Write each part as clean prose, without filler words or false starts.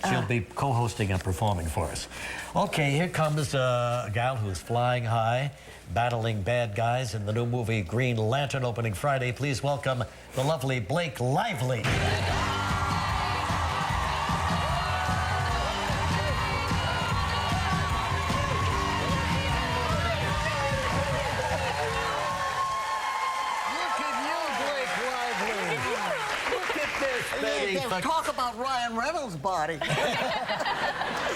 She'll be co-hosting and performing for us. Okay, here comes a gal who's flying high, battling bad guys in the new movie Green Lantern, opening Friday. Please welcome the lovely Blake Lively. Talk about Ryan Reynolds' body.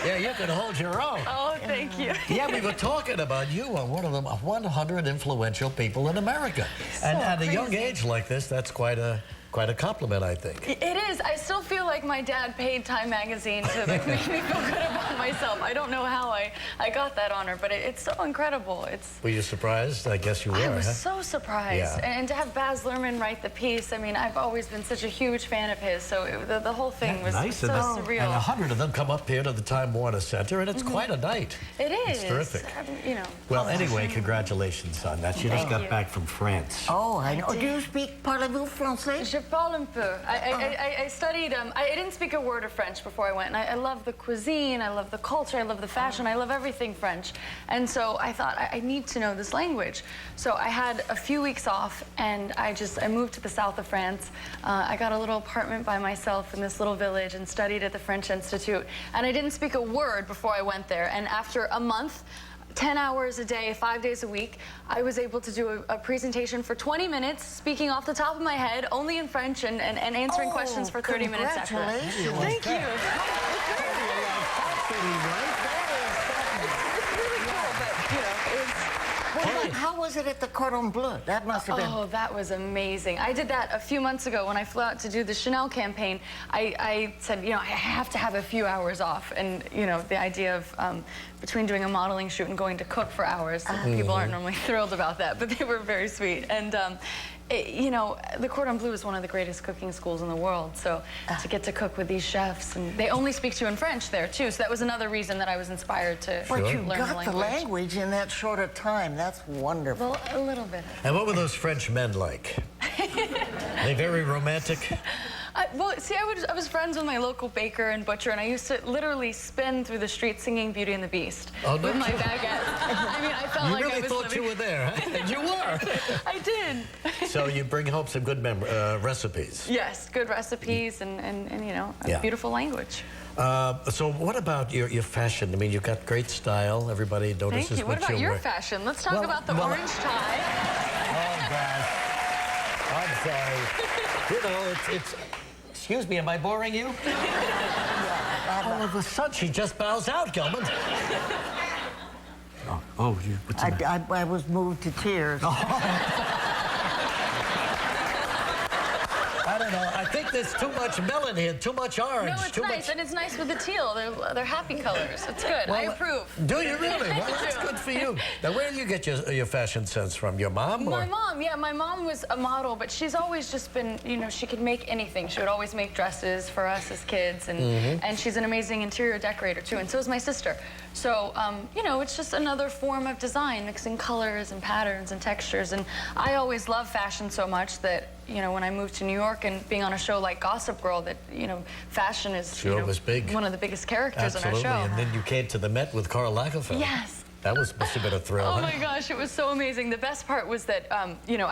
Yeah, you can hold your own. Oh, thank you. Yeah, we were talking about you on one of the 100 influential people in America. And at a young age like this, that's quite a compliment, I think. It is. I still feel like my dad paid Time Magazine to make me feel good about myself. I don't know how I got that honor, but it's so incredible. Were you surprised? I guess you were, I was so surprised. Yeah. And to have Baz Luhrmann write the piece, I mean, I've always been such a huge fan of his, so the whole thing was nice. so surreal. And 100 of them come up here to the Time Warner Center, and it's quite a night. It is. It's terrific. You know. Well, anyway, congratulations on that. She just got back from France. Oh, I know. Do you speak parlez-vous français? Je parle un peu. I studied, I didn't speak a word of French before I went, and I love the cuisine, I love the culture, I love the fashion, I love everything French. And so I thought, I need to know this language. So I had a few weeks off, and I moved to the south of France. I got a little apartment by myself in this little village and studied at the French Institute. And I didn't speak a word before I went there. And after a month, 10 hours a day, 5 days a week, I was able to do a presentation for 20 minutes, speaking off the top of my head, only in French, and answering questions for 30 minutes after that. Thank you. How was it at the Cordon Bleu? That must have been... Oh, that was amazing. I did that a few months ago when I flew out to do the Chanel campaign. I said, you know, I have to have a few hours off. And, you know, the idea of between doing a modeling shoot and going to cook for hours, people aren't normally thrilled about that, but they were very sweet. And, you know, the Cordon Bleu is one of the greatest cooking schools in the world. So to get to cook with these chefs, and they only speak to you in French there, too. So that was another reason that I was inspired to learn the language. But you got the language in that short a time. That's wonderful. Well, a little bit. And what were those French men like? They very romantic? Well, see, I was friends with my local baker and butcher, and I used to literally spin through the streets singing Beauty and the Beast with my baguette. I mean, I felt like I was living... You really thought you were there, huh? And you were. I did. So you bring home some good recipes. Yes, good recipes and you know, a beautiful language. So what about your fashion? I mean, you've got great style. Everybody notices. Thank you. What about your fashion? Let's talk about the orange tie. Oh, gosh. I'm sorry. You know, it's... Excuse me, am I boring you? All of a sudden, she just bows out, Gelman. What's the matter? I was moved to tears. I don't know. I think there's too much melon here, too much orange. No, it's nice, and it's nice with the teal. They're happy colors. It's good. Well, I approve. Do you really? Well, that's good for you. Now, where do you get your fashion sense from? Your mom? My mom, yeah. My mom was a model, but she's always just been, you know, she could make anything. She would always make dresses for us as kids, and she's an amazing interior decorator, too, and so is my sister. So, you know, it's just another form of design, mixing colors and patterns and textures, and I always loved fashion so much that, you know, when I moved to New York and being on a show like Gossip Girl, that, you know, fashion is was big. One of the biggest characters on our show. And then you came to the Met with Karl Lagerfeld. Yes. That must have been a thrill. Oh my gosh, it was so amazing. The best part was that, you know,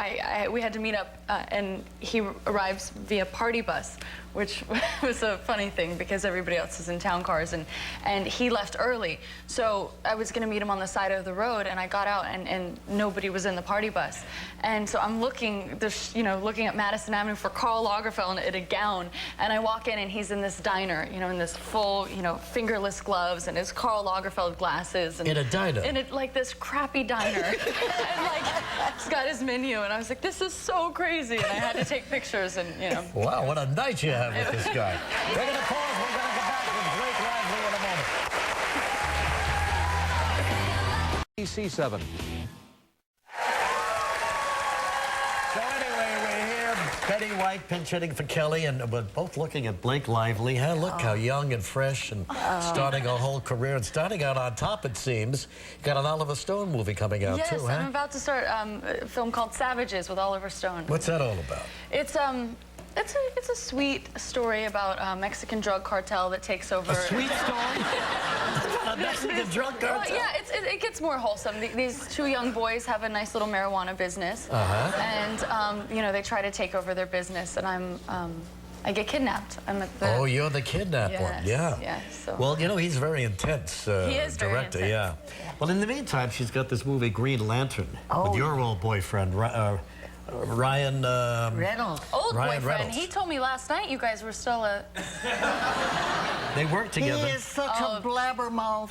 we had to meet up, and he arrives via party bus, which was a funny thing because everybody else is in town cars, and he left early. So I was going to meet him on the side of the road, and I got out, and nobody was in the party bus. And so I'm looking at Madison Avenue for Karl Lagerfeld in a gown, and I walk in, and he's in this diner, you know, in this full, you know, fingerless gloves and his Karl Lagerfeld glasses. And in a diner? In like this crappy diner. And like, he's got his menu, and I was like, this is so crazy. And I had to take pictures, and, you know. Wow, what a night you have with this guy. We're going to pause. We're going to get back with Blake Lively in a moment. C7. So anyway, we're here. Betty White pinch hitting for Kelly, and we're both looking at Blake Lively. Hey, look how young and fresh, and starting a whole career, and starting out on top, it seems. You got an Oliver Stone movie coming out, too, huh? Yes, I'm about to start a film called Savages with Oliver Stone. What's that all about? It's It's a sweet story about a Mexican drug cartel that takes over. A sweet story? A Mexican drug cartel? Well, yeah, it gets more wholesome. These two young boys have a nice little marijuana business, and you know, they try to take over their business, and I get kidnapped. I'm at the. Oh, you're the kidnapped one. Yeah. Yes. So. Well, you know, he's very intense. He is very director. intense. Yeah. Well, in the meantime, she's got this movie Green Lantern with your old boyfriend, Ryan. Reynolds. Old Ryan boyfriend. Reynolds. He told me last night you guys were still a. They work He together. is such a blabbermouth.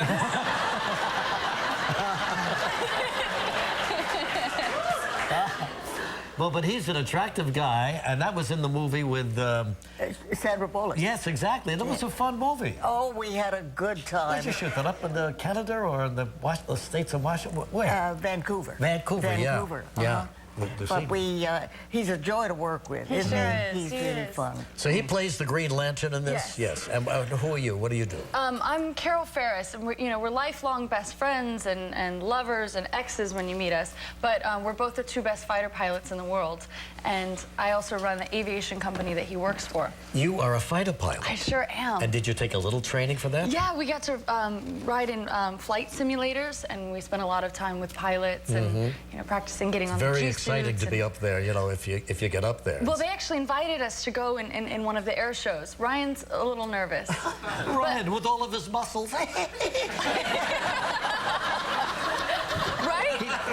Well, but he's an attractive guy, and that was in the movie with. Sandra Bullock. Yes, exactly. And it was a fun movie. Oh, we had a good time. Where'd you shoot that? Up in Canada or in the states of Washington? Where? Vancouver. Vancouver, Vancouver. Yeah. But he's a joy to work with, isn't sure he? is. He's He really is. fun. So he plays the Green Lantern in this? Yes. And who are you? What do you do? I'm Carol Ferris, and we're lifelong best friends and lovers and exes when you meet us. But we're both the two best fighter pilots in the world, and I also run the aviation company that he works for. You are a fighter pilot. I sure am. And did you take a little training for that? Yeah, we got to ride in flight simulators, and we spent a lot of time with pilots and practicing getting on the Very G exciting suits to be up there, you know, if you get up there. Well, they actually invited us to go in one of the air shows. Ryan's a little nervous. Ryan, with all of his muscles. Right?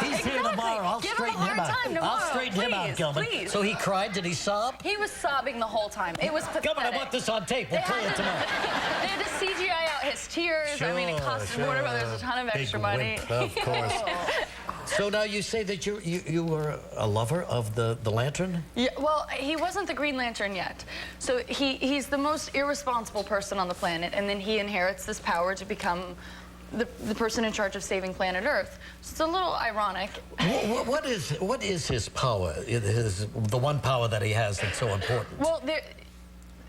He's here tomorrow. I'll Give straighten him a him hard out. time tomorrow. I'll straighten him out, Please, Gilman. please. So he cried. Did he sob? He was sobbing the whole time. It was pathetic. Gilman, I want this on tape. We'll play it tomorrow. They had to CGI out his tears. I mean, it cost Warner Brothers a ton of Big extra money. wimp, of course. So now you say that you were a lover of the Lantern? Yeah, well, he wasn't the Green Lantern yet. So he's the most irresponsible person on the planet, and then he inherits this power to become the person in charge of saving planet Earth. So it's a little ironic. What is his power? The one power that he has that's so important? Well,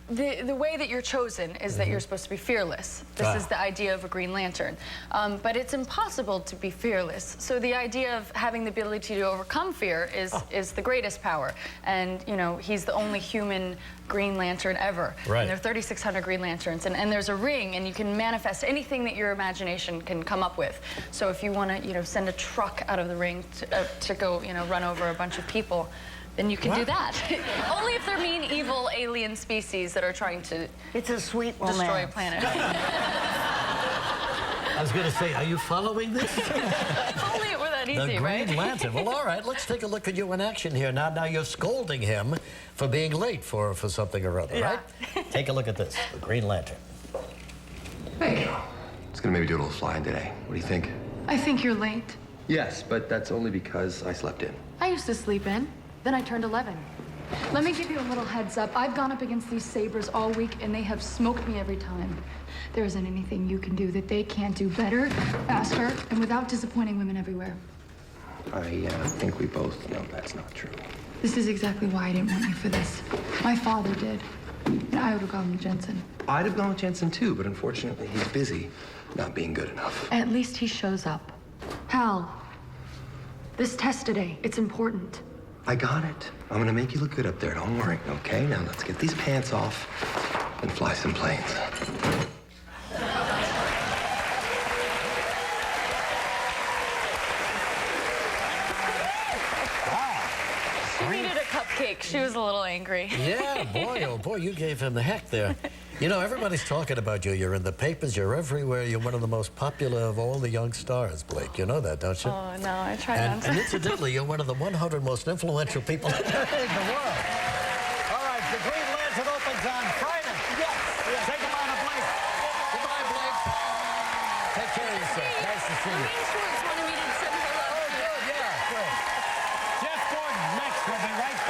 the way that you're chosen is that you're supposed to be fearless. This is the idea of a Green Lantern. But it's impossible to be fearless. So the idea of having the ability to overcome fear is the greatest power. And, you know, he's the only human Green Lantern ever. Right. And there are 3,600 Green Lanterns. And there's a ring, and you can manifest anything that your imagination can come up with. So if you want to, you know, send a truck out of the ring to go, you know, run over a bunch of people, then you can do that. Only if they're mean, evil alien species that are trying to It's a sweet destroy a romance. planet. I was going to say, are you following this? If only it were that easy, The right? Green Lantern. Well, all right, let's take a look at you in action here. Now you're scolding him for being late for something or other, Yeah. right? Take a look at this, the Green Lantern. Hey, it's gonna maybe do a little flying today. What do you think? I think you're late. Yes, but that's only because I slept in. I used to sleep in. Then I turned 11. Let me give you a little heads up. I've gone up against these sabers all week, and they have smoked me every time. There isn't anything you can do that they can't do better, faster, and without disappointing women everywhere. I think we both know that's not true. This is exactly why I didn't want you for this. My father did. And I would have gone with Jensen. I'd have gone with Jensen too, but unfortunately he's busy not being good enough. At least he shows up. Hal, this test today, it's important. I got it. I'm gonna make you look good up there, don't worry, okay? Now let's get these pants off and fly some planes. She needed a cupcake. She was a little angry. Yeah, boy, oh boy, you gave him the heck there. You know, everybody's talking about you. You're in the papers, you're everywhere. You're one of the most popular of all the young stars, Blake. You know that, don't you? Oh, no, I try not to. And incidentally, you're one of the 100 most influential people in the world. All right, the Green Lantern opens on Friday. Yes. Take him on a Blake. Goodbye, Blake. Take care of yourself. Nice to see you. Schwartz wanted me to send hello. Oh, good, yeah, good. Jeff Gordon next. We'll be right back.